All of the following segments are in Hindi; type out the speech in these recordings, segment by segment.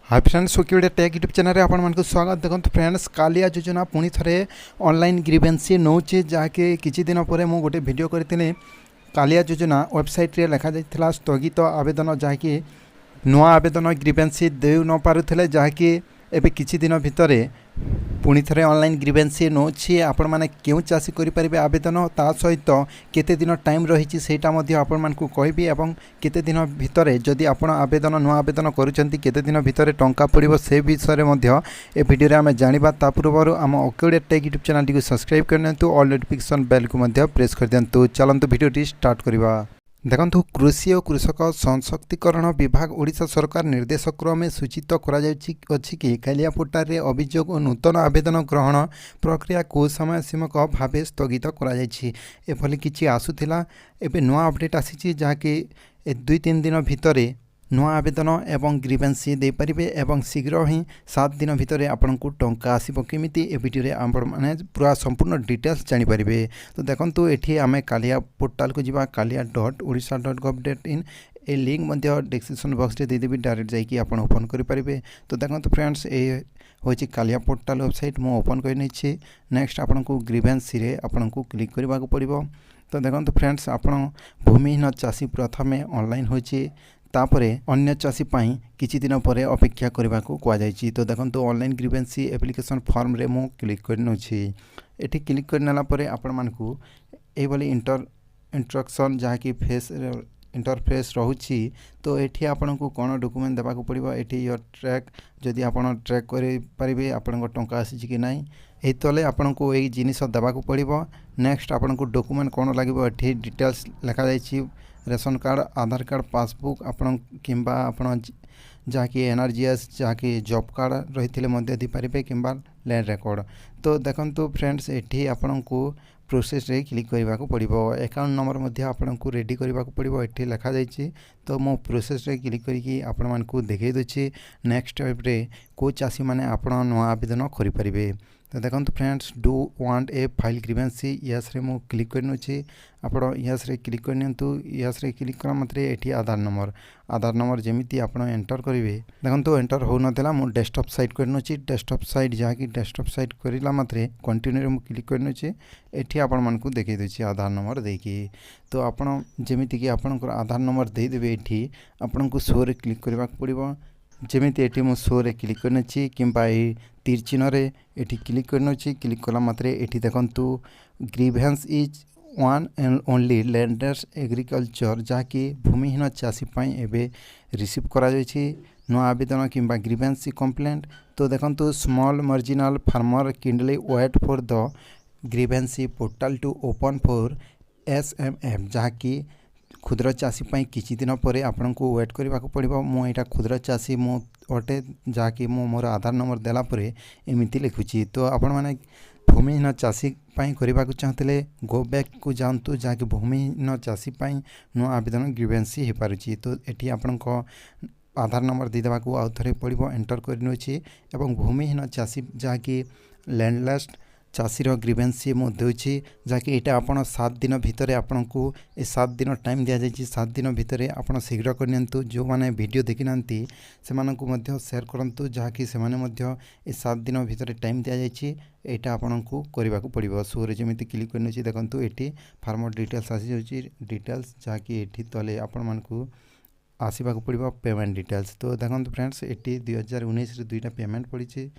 हाय फ्रेंड्स सुखी टेक यूट्यूब चैनल आपको स्वागत। देखो फ्रेंड्स कालिया योजना पुणी थे ऑनलाइन ग्रीवेंसी नौचे जहाँकि किसी दिन पर मुझे गोटे वीडियो करी कालिया योजना वेबसाइट रे लिखा जाता स्थगित आवेदन जहाँकि नुआ आवेदन ग्रीवेंसी दे न पारुले जहाँकि एबे किछि दिन भितर पुणी थे ऑनलाइन ग्रीवेंसी नौछि आपण मैंने क्यों चाषी करें आवेदन ता सहित केते दिन टाइम रही सेटा आपण मानकु कहबी एवं केते दिन भितर जदि आपण आवेदन नुआ आवेदन करुछंती केते दिन भितर टंका पड़िबो से विषय में ए वीडियो रे आमे जानिबा। ता पूर्व आम ओके टेक यूट्यूब चैनल को सब्सक्राइब करनियंतु ऑल नोटिफिकेशन बेल को प्रेस कर दियंतु। चलंतु वीडियो स्टार्ट करबा। देखंतु कृषि और कृषक सशक्तिकरण विभाग ओडिशा सरकार निर्देश क्रमे सूचित अछि कि कालिया पोर्टाल रे अभियोग और नूतन आवेदन ग्रहण प्रक्रिया को समय सीमक भाव स्थगित एभली किछि आसुथिला। एबे नुआ अपडेट आसी जहाँकि 2-3 दिन भितर नुआ आवेदन एवं ग्रीवेंसी दे पारिबे एवं शीघ्र ही 7 दिन भितर आपको टंका आसीबो केमिति ए वीडियो रे माने पूरा संपूर्ण डिटेल्स जानि पारिबे। तो देखंतु एठी आमे कालिया पोर्टाल को जिबा kalia.odisha.gov.in ए लिंक मध्य डिस्क्रिप्शन बॉक्स रे दे देबी डायरेक्ट जाई कि आपण ओपन करि पारिबे। तो देखंतु फ्रेंड्स ए होची कालिया पोर्टाल वेबसाइट मो ओपन कर नेछि। नेक्स्ट आपनको ग्रीवेंसी रे आपनको क्लिक करबाको पड़िबो। तो देखंतु फ्रेंड्स आपण भूमिहीन चाषी प्रथमे ऑनलाइन होची तापरे अन्य चाषी पाई किछि दिन पर अपेक्षा करने को कहुई। तो देखो ऑनलाइन ग्रीवेंसी एप्लिकेशन फॉर्म रे मु क्लिक करनोछि। एठी क्लिक करनेला परे आपण मानकु ए बोली इंस्ट्रक्शन जहाँकि फेस इंटरफेस रहुछि। तो एठी आपनको कौन डॉक्यूमेंट देबा को पड़िबो। एठी योर ट्रैक जदि आपण ट्रैक करि परिबे आपण टंका आसी कि नहीं एही तले आपनको एई जिनिस देबा को पड़िबो। नेक्स्ट आपनको डॉक्यूमेंट कौन लागिबो एठी डिटेल्स लिखा जाइछि रेशन कार्ड आधार कार्ड पासबुक आपण किंबा आपण जहाँकि एनआरजीएस जहाँकि जॉब कार्ड रही दी पारे किंबा लैंड रिकॉर्ड। तो देखंतु फ्रेंड्स एठी आपनको प्रोसेस रे क्लिक करने को पड़िबो। अकाउंट नंबर मध्य आपनको रेडी करने को पड़िबो एठी लिखा जाइछि। तो मो प्रोसेस रे क्लिक करके आपण मानकु देखै दछि नेक्स्ट स्टेप रे को चाषी माने आपण नुआ आवेदन करि परिबे। तो देखंतु friends do want a file grievance yes रे मु क्लिक करनोछि। आपण यस रे क्लिक करनियंतु। यस रे क्लिक करा मात्रे एठी आधार नंबर जेमिति आपण एंटर करिवे। देखंतु एंटर हो नथिला मु डेस्कटॉप साइट करनोछि। डेस्कटॉप साइट जहाँकि डेस्कटॉप साइट करिला मात्रे कंटिन्यू रे मु क्लिक करनोछि। एठी आपण मानकु देखै देछि आधार नंबर देकी। तो आपण जेमिति कि आपणकर आधार नंबर दे देबे एठी आपणको शो रे क्लिक करबा पड़िबो। जेमिति एठी मु शो रे क्लिक करनछि किंबा ए तीर चिन्ह रे एठी क्लिक करनछि। क्लिक कला मात्रे एठी देखंतु grievance is one and only landers agriculture जहाँकि भूमिहीन चाषी पाई एबे रिसीव करा जायछि नुआ आवेदन किंबा ग्रीवेंसी कंप्लेंट। तो देखंतु small marginal farmer kindly wait for the grievance portal to open for SMF जहाँकि क्षुद्र चाषी पाई किछि दिन पर आपण को वेट करने को पड़िबो। मु एटा क्षुद्र चाषी मु अटे जहाँकि मु मोर आधार नंबर देला परे एमिति लिखुछि। तो आपण माने भूमिहीन चाषी पाई करने को चाहते गो बैक को जानतु जहाँकि भूमिहीन चाषी पाई नुआ आवेदन ग्रीवेंसी हो पारुछि। तो एटी आपण को आधार नंबर दे देबा को आउ थरे पड़िबो एंटर करनोछि एवं भूमिहीन चाषी जहाँकि लैंडलेस चाषीर ग्रीवेंसी मु देउछि जहाँकि एटा आपण 7 दिन भितर आपण को 7 दिन टाइम दिया जाइछि। 7 दिन भितर आपण शीघ्र करनियंतु। जो माने वीडियो देखि नांती सेमानकु मध्य शेयर करंतु जहाँकि सेमाने मध्य 7 दिन भितर टाइम दिया जाइछि। एटा आपनको करबा को पड़िबो। सो रे जेमिति क्लिक करनछि देखंतु एठी फार्मर डिटेल्स आसी जाउछि डिटेल्स जहाँकि एठी तले आपण मानकु आसवा को पड़ो पेमेंट डिटेल्स। तो देखो फ्रेंड्स एटी 2019 रे 2टा पेमेंट पड़ी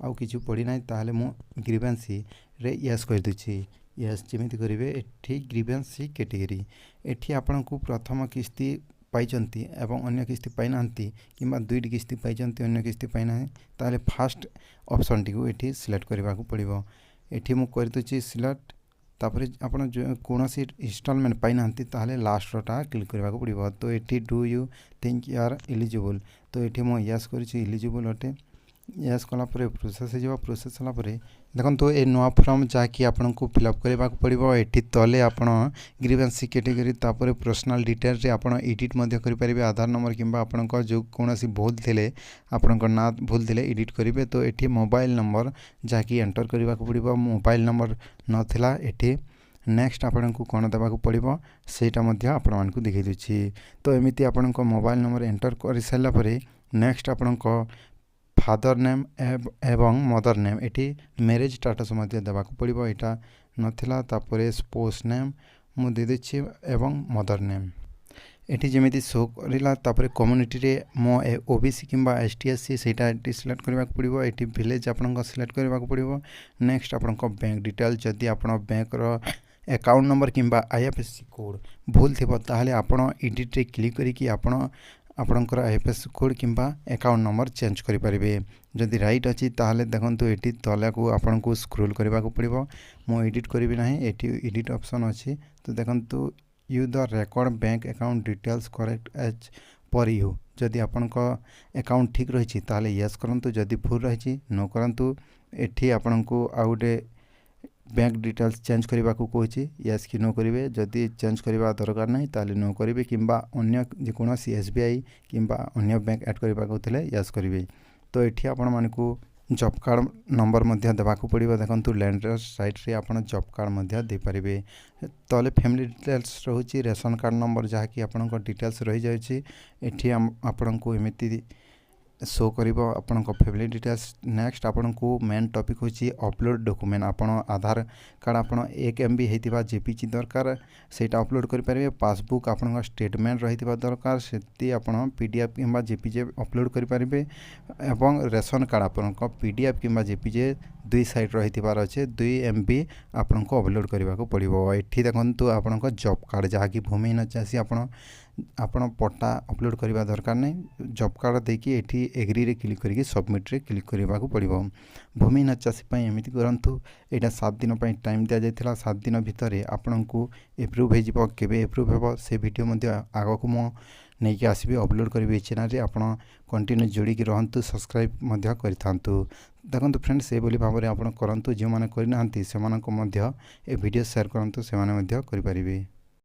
आउ किछु पड़ी ना ताहले मु ग्रीवेंसी रे यस कर दूची। यस जेमिति करिवे एठी ग्रीवेंसी कैटेगरी एठी आपण को प्रथम किस्ती पाइचंती एवं अन्य किस्ती पाई नांती किंबा 2टी किस्ती पाइचंती अन्य किस्ती पाई ना ताहले फर्स्ट ऑप्शन टी को एठी सिलेक्ट करबा को पड़िबो। एठी मु कर दूची सिलेक्ट तापर आपण कौन सी इंस्टॉलमेंट पाई नांती ताहले लास्टटा क्लिक करबा को पड़िबो। तो एठी do you think you are eligible. तो एठी मो यस करिछि एलिजिबल अटे। यस कला परे प्रोसेस हो प्रोसेस होला परे देखो ए नुआ फॉर्म जहाँकि आपको फिलअप करबा को पड़िबो। एठी तले आपण ग्रीवेंसी कैटेगरी तापर पर्सनल डिटेल रे आपण एडिट मध्य करि परिबे आधार नंबर किंबा आपण जो कोनोसी भूल थिले आपण ना भूल थिले एडिट करिवे। तो एठी मोबाइल नंबर जहाँकि एंटर करबा को पड़िबो। मोबाइल नंबर नथिला एठी नेक्स्ट आपण को कौन देवा पड़ो सेटा मध्य आपण मानकु देखै दिछि। तो एमिति आपण मोबाइल नंबर एंटर कर सारा पर नेक्स्ट आपण फादर नेम एवं मदर नेम एटी मैरिज स्टेटस मध्य देवाक पड़िबो एटा नथिला तापरे स्पोर्ट्स नेम मु दे देछि एवं मदर नेम एटी जेमिति शो करिला तापरे कम्युनिटी रे मो ओबीसी किंबा एसटीएससी सेटा एटी सिलेक्ट करबा पड़िबो एटी विलेज आपन को सिलेक्ट करबा पड़िबो नेक्स्ट आपन को बैंक डिटेल जदी आपन बैंक रो अकाउंट नंबर किंबा आईएफएससी कोड भूल थिबो ताहले आपन एडिट रे क्लिक करी कि आपन आपनकर आईएफएससी कोड किंबा अकाउंट नंबर चेंज करि परिबे जदी राइट अछि ताहले देखंतु एटी तले को आपन को स्क्रॉल करबा को पड़िबो मो एडिट करबी नाही एटी एडिट ऑप्शन अछि तो देखंतु you the record bank account details correct as per you जदि आपन को अकाउंट ठीक रही ताहले यस करंतु जदि भूल रही नो करंतु एठी आपन को आउटे बैंक डिटेल्स चेंज करबा को कहछि यस कि नो करिवे जदि चेंज करबा दरकार नाही ताले नो करिवे किंबा अन्य जे कोनोसी एसबीआई किंबा अन्य बैंक ऐड करबा को थले यस करिवे तो एठी आपन मान को जॉब कार्ड नंबर मध्य देवा को पड़िबो देखंतु लैंडर साइट रे आपन जॉब कार्ड मध्य दे परिबे तले फैमिली डिटेल्स रहउची रेशन कार्ड नंबर जहा कि आपन को डिटेल्स रही जायछि एठी आपन को एमिति शो करिबो आपन को फैमिली डिटेल्स नेक्स्ट आपन को मेन टॉपिक होची अपलोड डॉक्यूमेंट आपन आधार कार्ड आपन 1 एमबी हेतिबा जेपीजी दरकार सेटा अपलोड करि परिबे पासबुक आपन को स्टेटमेंट रहितिबा दरकार सेति आपन पीडीएफ किंबा जेपीजी अपलोड करि परिबे एवं रेशन कार्ड आपन को पीडीएफ किंबा जेपीजी दुई साइड रहितिबार अछि 2 एमबी आपन को अपलोड करबा को पड़िबो एठी देखंतु आपन को जॉब कार्ड जहा कि भूमिहीन चासी आपन पट्टा अपलोड करबा दरकार नै जॉब कार्ड देखि एठी एग्री रे क्लिक करिके सबमिट रे क्लिक करबा को पड़िबो भूमिहीन चासी पई एमिति करंतु एटा 7 दिन पई टाइम दिया जायथिला 7 दिन भितरे आपन को एप्रूव हे जिवो केबे एप्रूव हेबो से वीडियो मध्ये आगो को मो नै कि आसीबे अपलोड करबे चैनल रे आपन कंटिन्यू जोड़ी कि रहंतु सब्सक्राइब मध्ये करिथांतु देखंतु फ्रेंड्स से बोली भाबरे आपन करंतु जे माने करि नाहंती से मानको मध्ये ए वीडियो शेयर करंतु से माने मध्ये करि परिबे।